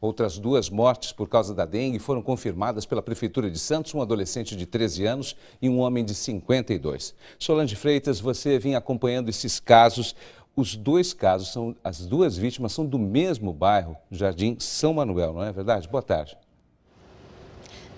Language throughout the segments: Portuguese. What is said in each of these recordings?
Outras 2 mortes por causa da dengue foram confirmadas pela Prefeitura de Santos, um adolescente de 13 anos e um homem de 52. Solange Freitas, você vinha acompanhando esses casos. Os 2 casos, as 2 vítimas são do mesmo bairro, Jardim São Manuel, não é verdade? Boa tarde.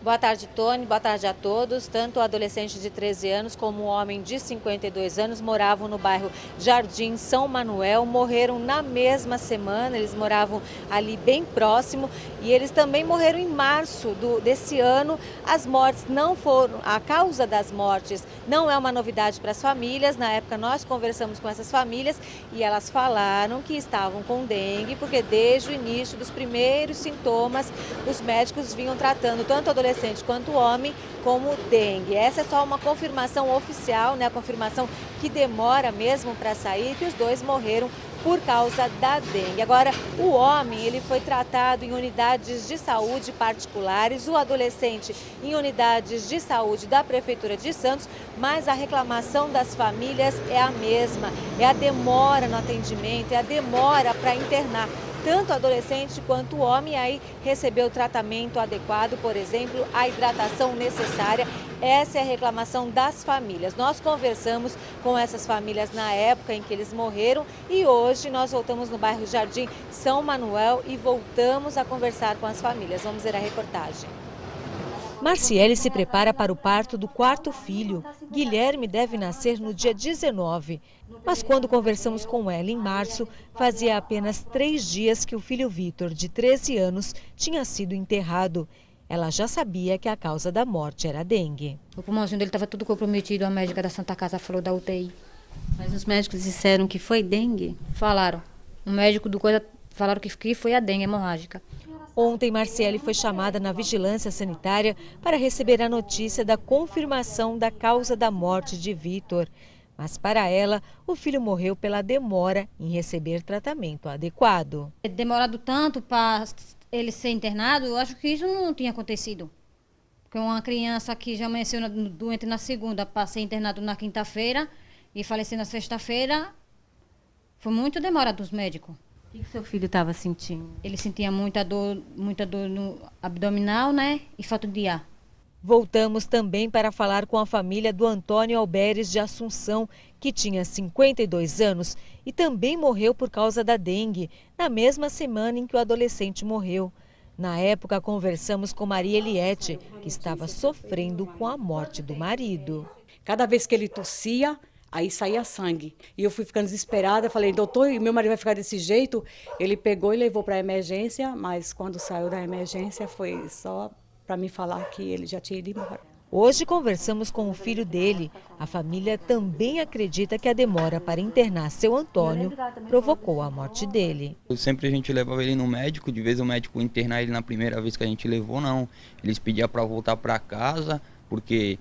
Boa tarde, Tony. Boa tarde a todos. Tanto o adolescente de 13 anos como o homem de 52 anos moravam no bairro Jardim São Manuel. Morreram na mesma semana, eles moravam ali bem próximo e eles também morreram em março desse ano. As mortes não foram, a causa das mortes não é uma novidade para as famílias. Na época nós conversamos com essas famílias e elas falaram que estavam com dengue, porque desde o início dos primeiros sintomas os médicos vinham tratando tanto o adolescente quanto o homem como dengue. Essa é só uma confirmação oficial, né? A confirmação que demora mesmo para sair, que os 2 morreram por causa da dengue. Agora, o homem, ele foi tratado em unidades de saúde particulares, o adolescente em unidades de saúde da Prefeitura de Santos, mas a reclamação das famílias é a mesma, é a demora no atendimento, é a demora para internar. Tanto o adolescente quanto o homem aí recebeu o tratamento adequado, por exemplo, a hidratação necessária. Essa é a reclamação das famílias. Nós conversamos com essas famílias na época em que eles morreram e hoje nós voltamos no bairro Jardim São Manuel e voltamos a conversar com as famílias. Vamos ver a reportagem. Marciele se prepara para o parto do 4º filho. Guilherme deve nascer no dia 19. Mas quando conversamos com ela em março, fazia apenas 3 dias que o filho Vitor, de 13 anos, tinha sido enterrado. Ela já sabia que a causa da morte era a dengue. O pulmãozinho dele estava tudo comprometido, a médica da Santa Casa falou da UTI. Mas os médicos disseram que foi dengue? Falaram. O médico do coisa falaram que foi a dengue hemorrágica. Ontem, Marciele foi chamada na vigilância sanitária para receber a notícia da confirmação da causa da morte de Vitor. Mas para ela, o filho morreu pela demora em receber tratamento adequado. Demorado tanto para ele ser internado, eu acho que isso não tinha acontecido. Porque uma criança que já amanheceu doente na segunda, para ser internado na quinta-feira e falecer na sexta-feira, foi muito demora dos médicos. O que seu filho estava sentindo? Ele sentia muita dor no abdominal, né? E falta de ar. Voltamos também para falar com a família do Antônio Alberes de Assunção, que tinha 52 anos e também morreu por causa da dengue, na mesma semana em que o adolescente morreu. Na época, conversamos com Maria Eliette, que estava sofrendo com a morte do marido. Cada vez que ele tossia, aí saía sangue. E eu fui ficando desesperada, falei, doutor, meu marido vai ficar desse jeito? Ele pegou e levou para a emergência, mas quando saiu da emergência foi só para me falar que ele já tinha ido embora. Hoje conversamos com o filho dele. A família também acredita que a demora para internar seu Antônio provocou a morte dele. Sempre a gente levava ele no médico, de vez o médico internar ele na primeira vez que a gente levou, não. Eles pediam para voltar para casa, porque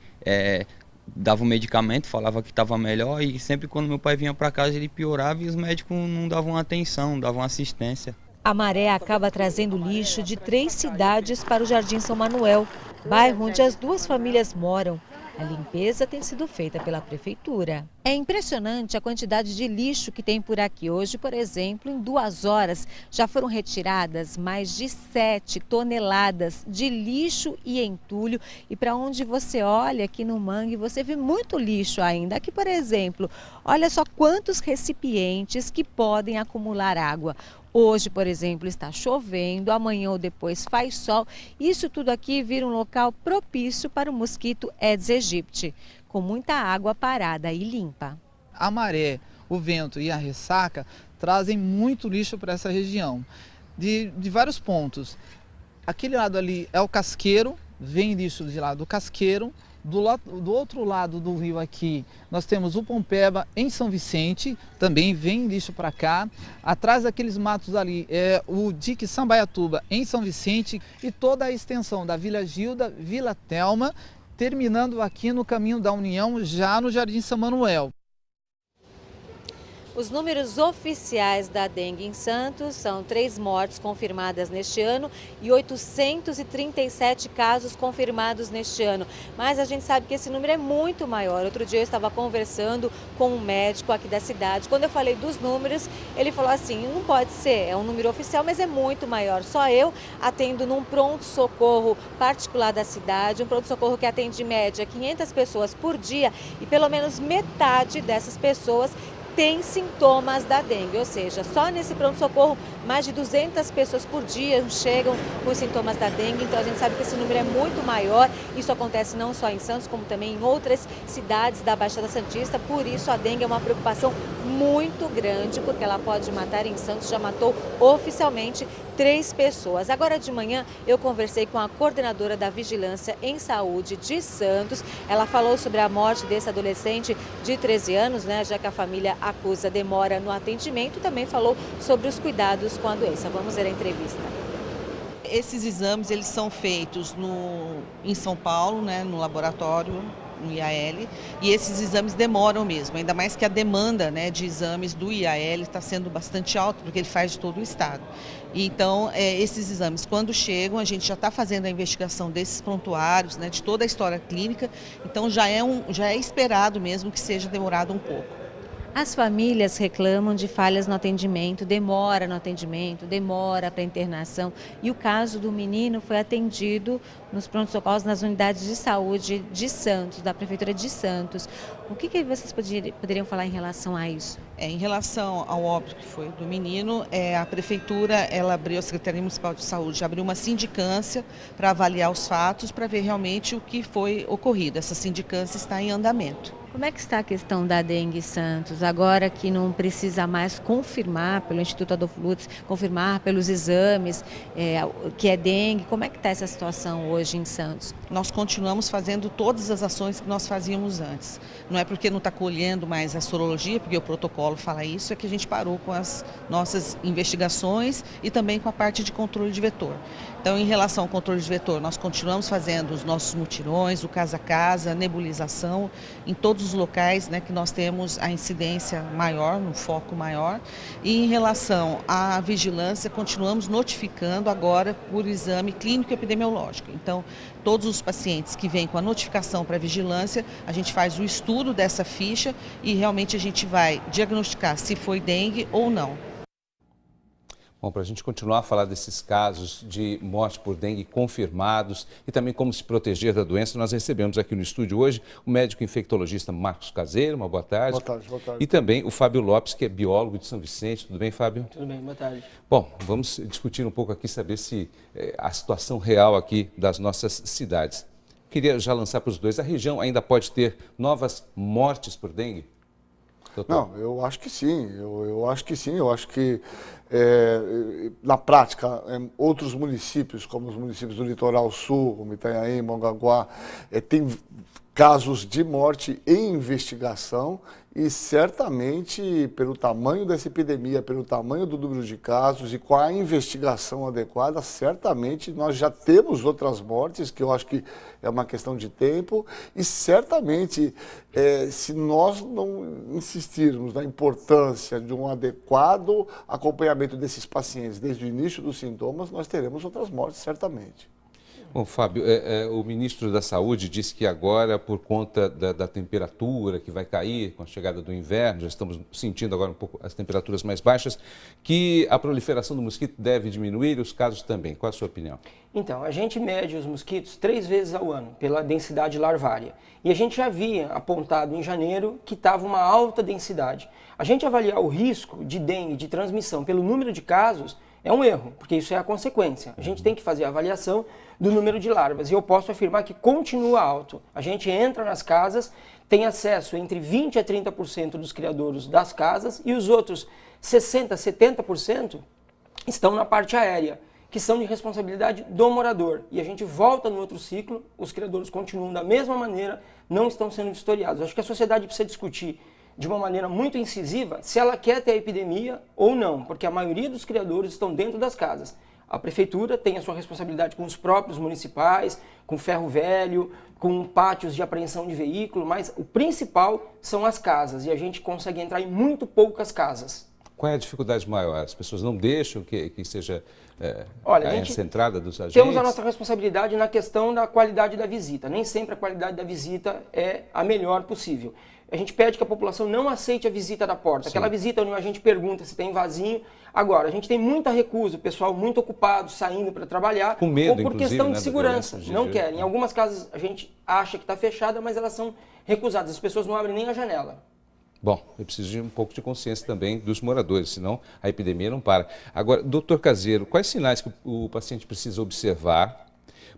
dava o medicamento, falava que estava melhor, e sempre quando meu pai vinha para casa ele piorava e os médicos não davam atenção, não davam assistência. A maré acaba trazendo lixo de 3 cidades para o Jardim São Manuel, bairro onde as 2 famílias moram. A limpeza tem sido feita pela prefeitura. É impressionante a quantidade de lixo que tem por aqui. Hoje, por exemplo, em 2 horas já foram retiradas mais de 7 toneladas de lixo e entulho. E para onde você olha aqui no Mangue, você vê muito lixo ainda. Aqui, por exemplo, olha só quantos recipientes que podem acumular água. Hoje, por exemplo, está chovendo, amanhã ou depois faz sol. Isso tudo aqui vira um local propício para o mosquito Aedes aegypti, com muita água parada e limpa. A maré, o vento e a ressaca trazem muito lixo para essa região, de vários pontos. Aquele lado ali é o casqueiro, vem lixo de lá do casqueiro. Do outro lado do rio aqui, nós temos o Pompeba em São Vicente, também vem lixo para cá. Atrás daqueles matos ali é o dique Sambaiatuba em São Vicente e toda a extensão da Vila Gilda, Vila Telma, terminando aqui no Caminho da União, já no Jardim São Manuel. Os números oficiais da dengue em Santos são 3 mortes confirmadas neste ano e 837 casos confirmados neste ano. Mas a gente sabe que esse número é muito maior. Outro dia eu estava conversando com um médico aqui da cidade. Quando eu falei dos números, ele falou assim, não pode ser, é um número oficial, mas é muito maior. Só eu atendo num pronto-socorro particular da cidade, um pronto-socorro que atende em média 500 pessoas por dia e pelo menos metade dessas pessoas tem sintomas da dengue, ou seja, só nesse pronto-socorro mais de 200 pessoas por dia chegam com sintomas da dengue, então a gente sabe que esse número é muito maior. Isso acontece não só em Santos, como também em outras cidades da Baixada Santista, por isso a dengue é uma preocupação muito grande, porque ela pode matar. Em Santos já matou oficialmente 3 pessoas. Agora de manhã eu conversei com a coordenadora da Vigilância em Saúde de Santos. Ela falou sobre a morte desse adolescente de 13 anos, né, já que a família acusa demora no atendimento, também falou sobre os cuidados com a doença. Vamos ver a entrevista. Esses exames eles são feitos em São Paulo, né, no laboratório, no IAL, e esses exames demoram mesmo, ainda mais que a demanda, né, de exames do IAL está sendo bastante alta, porque ele faz de todo o estado. E então, esses exames, quando chegam, a gente já está fazendo a investigação desses prontuários, né, de toda a história clínica, então já é esperado mesmo que seja demorado um pouco. As famílias reclamam de falhas no atendimento, demora no atendimento, demora para internação. E o caso do menino foi atendido nos pronto-socorros nas unidades de saúde de Santos, da Prefeitura de Santos. O que vocês poderiam falar em relação a isso? Em relação ao óbito que foi do menino, a Prefeitura, ela abriu, a Secretaria Municipal de Saúde, abriu uma sindicância para avaliar os fatos, para ver realmente o que foi ocorrido. Essa sindicância está em andamento. Como é que está a questão da dengue em Santos? Agora que não precisa mais confirmar pelo Instituto Adolfo Lutz, confirmar pelos exames que é dengue, como é que está essa situação hoje em Santos? Nós continuamos fazendo todas as ações que nós fazíamos antes. Não é porque não está colhendo mais a sorologia, porque o protocolo fala isso, é que a gente parou com as nossas investigações e também com a parte de controle de vetor. Então, em relação ao controle de vetor, nós continuamos fazendo os nossos mutirões, o casa a casa, a nebulização, em todos os locais, né, que nós temos a incidência maior, no foco maior. E em relação à vigilância, continuamos notificando agora por exame clínico e epidemiológico. Então, todos os pacientes que vêm com a notificação para a vigilância, a gente faz o estudo dessa ficha e realmente a gente vai diagnosticar se foi dengue ou não. Bom, para a gente continuar a falar desses casos de morte por dengue confirmados e também como se proteger da doença, nós recebemos aqui no estúdio hoje o médico infectologista Marcos Caseiro. Uma boa tarde. Boa tarde, boa tarde. E também o Fábio Lopes, que é biólogo de São Vicente. Tudo bem, Fábio? Tudo bem, boa tarde. Bom, vamos discutir um pouco aqui, saber se a situação real aqui das nossas cidades. Queria já lançar para os dois, a região ainda pode ter novas mortes por dengue? Doutor? Não, eu acho que sim, eu acho que sim, eu acho que na prática, outros municípios, como os municípios do Litoral Sul, como Itanhaém, Mongaguá, tem casos de morte em investigação e certamente pelo tamanho dessa epidemia, pelo tamanho do número de casos e com a investigação adequada, certamente nós já temos outras mortes, que eu acho que é uma questão de tempo, e certamente se nós não insistirmos na importância de um adequado acompanhamento desses pacientes desde o início dos sintomas, nós teremos outras mortes, certamente. Bom, Fábio, o ministro da Saúde disse que agora, por conta da temperatura que vai cair com a chegada do inverno, já estamos sentindo agora um pouco as temperaturas mais baixas, que a proliferação do mosquito deve diminuir e os casos também. Qual a sua opinião? Então, a gente mede os mosquitos 3 vezes ao ano, pela densidade larvária. E a gente já havia apontado em janeiro que estava uma alta densidade. A gente avaliar o risco de dengue, de transmissão, pelo número de casos, é um erro, porque isso é a consequência. A gente tem que fazer a avaliação do número de larvas e eu posso afirmar que continua alto. A gente entra nas casas, tem acesso entre 20% a 30% dos criadouros das casas e os outros 60% a 70% estão na parte aérea, que são de responsabilidade do morador. E a gente volta no outro ciclo, os criadouros continuam da mesma maneira, não estão sendo vistoriados. Acho que a sociedade precisa discutir de uma maneira muito incisiva se ela quer ter a epidemia ou não, porque a maioria dos criadouros estão dentro das casas. A prefeitura tem a sua responsabilidade com os próprios municipais, com ferro velho, com pátios de apreensão de veículo, mas o principal são as casas, e a gente consegue entrar em muito poucas casas. Qual é a dificuldade maior? As pessoas não deixam que seja Olha, essa entrada dos agentes? Temos a nossa responsabilidade na questão da qualidade da visita. Nem sempre a qualidade da visita é a melhor possível. A gente pede que a população não aceite a visita da porta. Sim. Aquela visita onde a gente pergunta se tem vasinho. Agora, a gente tem muita recusa, o pessoal muito ocupado, saindo para trabalhar. Com medo, ou por questão de segurança. Não querem. Em algumas casas a gente acha que está fechada, mas elas são recusadas. As pessoas não abrem nem a janela. Bom, eu preciso de um pouco de consciência também dos moradores, senão a epidemia não para. Agora, doutor Caseiro, quais sinais que o paciente precisa observar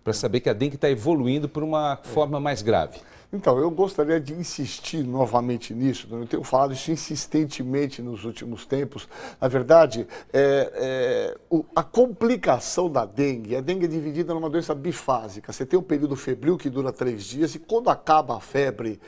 para saber que a dengue está evoluindo por uma forma mais grave? Então, eu gostaria de insistir novamente nisso, eu tenho falado isso insistentemente nos últimos tempos. Na verdade, a complicação da dengue, a dengue é dividida numa doença bifásica. Você tem um período febril que dura 3 dias e quando acaba a febre,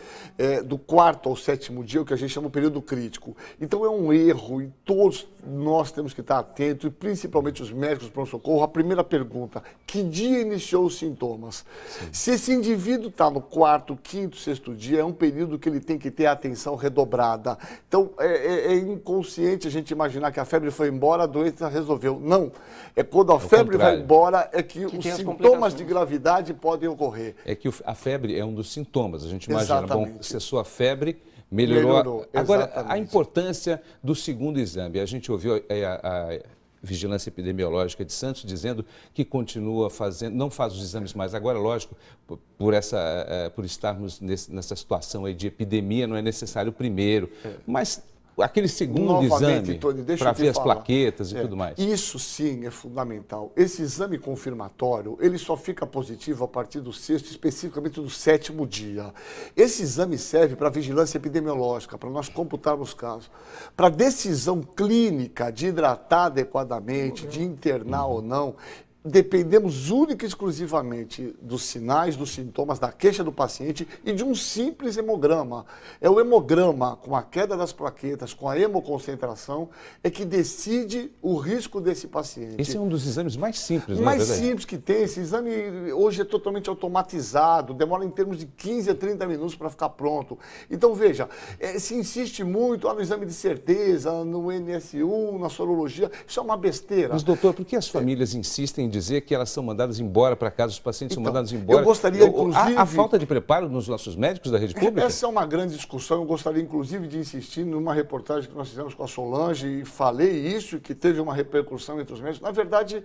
do 4º ao 7º dia, o que a gente chama de período crítico. Então é um erro e todos nós temos que estar atentos, e principalmente os médicos do pronto-socorro. A primeira pergunta, que dia iniciou os sintomas? Sim. Se esse indivíduo está no 4º, 5º, 6º dia, é um período que ele tem que ter a atenção redobrada. Então, é inconsciente a gente imaginar que a febre foi embora, a doença resolveu. Não. É quando a febre vai embora é que os sintomas de gravidade podem ocorrer. É que a febre é um dos sintomas. A gente imagina, bom, cessou a febre, melhorou. Agora, a importância do segundo exame. A gente ouviu a Vigilância Epidemiológica de Santos dizendo que continua fazendo, não faz os exames mais. Agora, lógico, por estarmos nessa situação aí de epidemia, não é necessário o primeiro, mas aquele segundo exame para ver as plaquetas e tudo mais. Isso sim é fundamental. Esse exame confirmatório, ele só fica positivo a partir do 6º, especificamente do 7º dia. Esse exame serve para vigilância epidemiológica, para nós computarmos casos. Para decisão clínica de hidratar adequadamente, de internar ou não, dependemos única e exclusivamente dos sinais, dos sintomas, da queixa do paciente e de um simples hemograma. É o hemograma, com a queda das plaquetas, com a hemoconcentração, é que decide o risco desse paciente. Esse é um dos exames mais simples, mais simples que tem. Esse exame hoje é totalmente automatizado, demora em termos de 15 a 30 minutos para ficar pronto. Então, veja, se insiste muito no exame de certeza, no NS1, na sorologia, isso é uma besteira. Mas, doutor, por que as famílias insistem em dizer que elas são mandadas embora para casa, os pacientes são mandados embora? Eu gostaria, inclusive... A falta de preparo nos nossos médicos da rede pública? Essa é uma grande discussão. Eu gostaria, inclusive, de insistir numa reportagem que nós fizemos com a Solange e falei isso, que teve uma repercussão entre os médicos. Na verdade,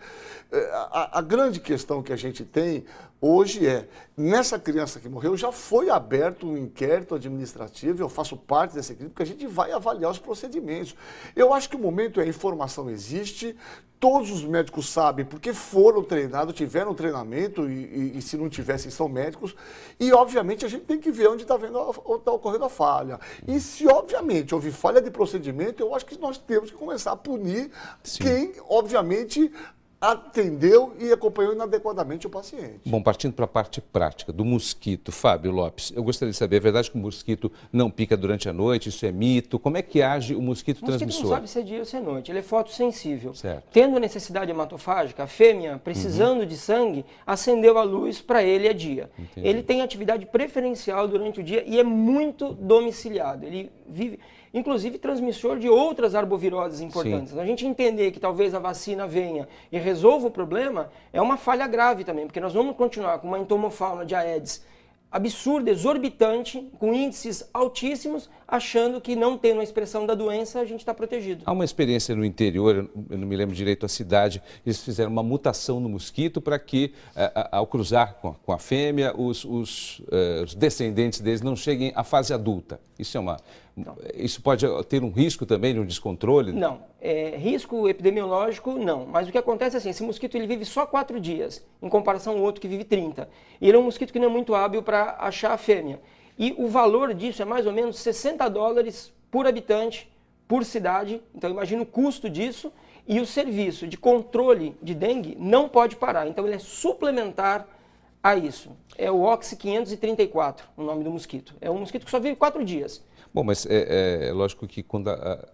a grande questão que a gente tem hoje nessa criança que morreu, já foi aberto um inquérito administrativo, eu faço parte dessa equipe, porque a gente vai avaliar os procedimentos. Eu acho que o momento a informação existe, todos os médicos sabem, porque foram treinados, tiveram treinamento, e se não tivessem, são médicos, e obviamente a gente tem que ver onde está ocorrendo a falha. E se obviamente houve falha de procedimento, eu acho que nós temos que começar a punir quem, obviamente, atendeu e acompanhou inadequadamente o paciente. Bom, partindo para a parte prática do mosquito, Fábio Lopes, eu gostaria de saber, é verdade que o mosquito não pica durante a noite, isso é mito? Como é que age o mosquito transmissor? O mosquito não sabe se é dia ou se é noite, ele é fotossensível. Certo. Tendo necessidade hematofágica, a fêmea, precisando de sangue, acendeu a luz, para ele é dia. Entendi. Ele tem atividade preferencial durante o dia e é muito domiciliado, ele vive... inclusive transmissor de outras arboviroses importantes. Sim. A gente entender que talvez a vacina venha e resolva o problema é uma falha grave também, porque nós vamos continuar com uma entomofauna de Aedes absurda, exorbitante, com índices altíssimos, achando que não tendo a expressão da doença, a gente está protegido. Há uma experiência no interior, eu não me lembro direito a cidade, eles fizeram uma mutação no mosquito para que, ao cruzar com a fêmea, os descendentes deles não cheguem à fase adulta. Isso pode ter um risco também, um descontrole? Não. Risco epidemiológico, não. Mas o que acontece é assim, esse mosquito ele vive só 4 dias, em comparação ao outro que vive 30. E ele é um mosquito que não é muito hábil para achar a fêmea. E o valor disso é mais ou menos $60 por habitante, por cidade. Então imagina o custo disso. E o serviço de controle de dengue não pode parar. Então ele é suplementar a isso. É o Oxy 534, o nome do mosquito. É um mosquito que só vive 4 dias. Bom, mas é lógico que quando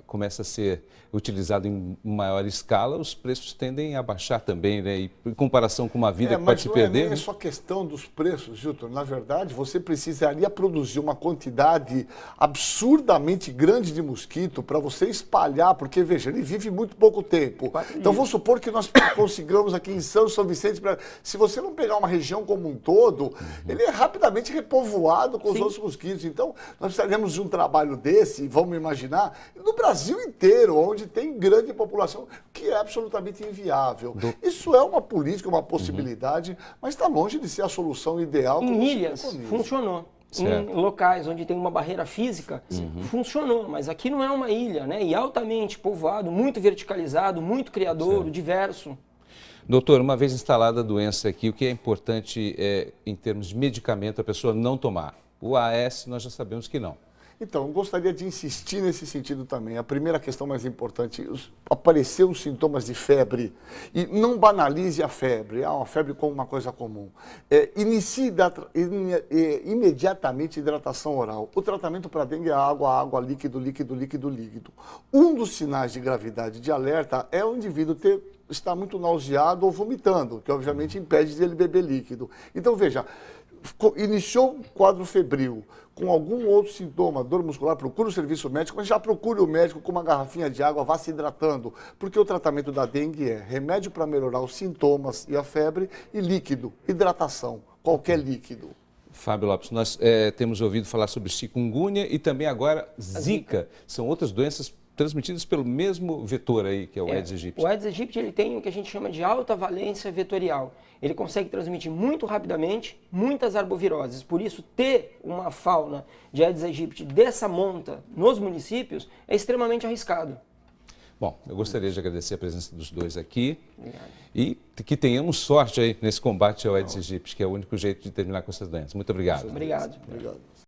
começa a ser utilizado em maior escala, os preços tendem a baixar também, né? E em comparação com uma vida que pode se perder... Mas não é só questão dos preços, Gilton. Na verdade, você precisaria produzir uma quantidade absurdamente grande de mosquito para você espalhar, porque, veja, ele vive muito pouco tempo. Então, vamos supor que nós consigamos aqui em São Vicente, se você não pegar uma região como um todo, ele é rapidamente repovoado com os outros mosquitos. Então, nós precisaríamos de um trabalho desse, vamos imaginar, no Brasil inteiro, onde tem grande população, que é absolutamente inviável. Isso é uma política, uma possibilidade, mas está longe de ser a solução ideal. Em ilhas, funcionou. Certo. Em locais onde tem uma barreira física, funcionou, mas aqui não é uma ilha, né? E altamente povoado, muito verticalizado, muito criadouro, diverso. Doutor, uma vez instalada a doença aqui, o que é importante em termos de medicamento a pessoa não tomar? O AS nós já sabemos que não. Então, eu gostaria de insistir nesse sentido também. A primeira questão mais importante, apareceram os sintomas de febre, e não banalize a febre, uma febre como uma coisa comum. Inicie imediatamente hidratação oral. O tratamento para dengue é água, líquido, líquido, líquido, líquido. Um dos sinais de gravidade de alerta é o indivíduo estar muito nauseado ou vomitando, que obviamente impede de ele beber líquido. Então, veja, iniciou um quadro febril, com algum outro sintoma, dor muscular, procure o serviço médico, mas já procure o médico com uma garrafinha de água, vá se hidratando, porque o tratamento da dengue é remédio para melhorar os sintomas e a febre e líquido, hidratação, qualquer líquido. Fábio Lopes, nós temos ouvido falar sobre chikungunya e também agora Zika. São outras doenças transmitidas pelo mesmo vetor aí, que é o Aedes aegypti. O Aedes aegypti ele tem o que a gente chama de alta valência vetorial. Ele consegue transmitir muito rapidamente muitas arboviroses. Por isso, ter uma fauna de Aedes aegypti dessa monta nos municípios é extremamente arriscado. Bom, eu gostaria de agradecer a presença dos dois aqui. Obrigado. E que tenhamos sorte aí nesse combate ao Aedes aegypti, que é o único jeito de terminar com essas doenças. Muito obrigado. Obrigado. Obrigado.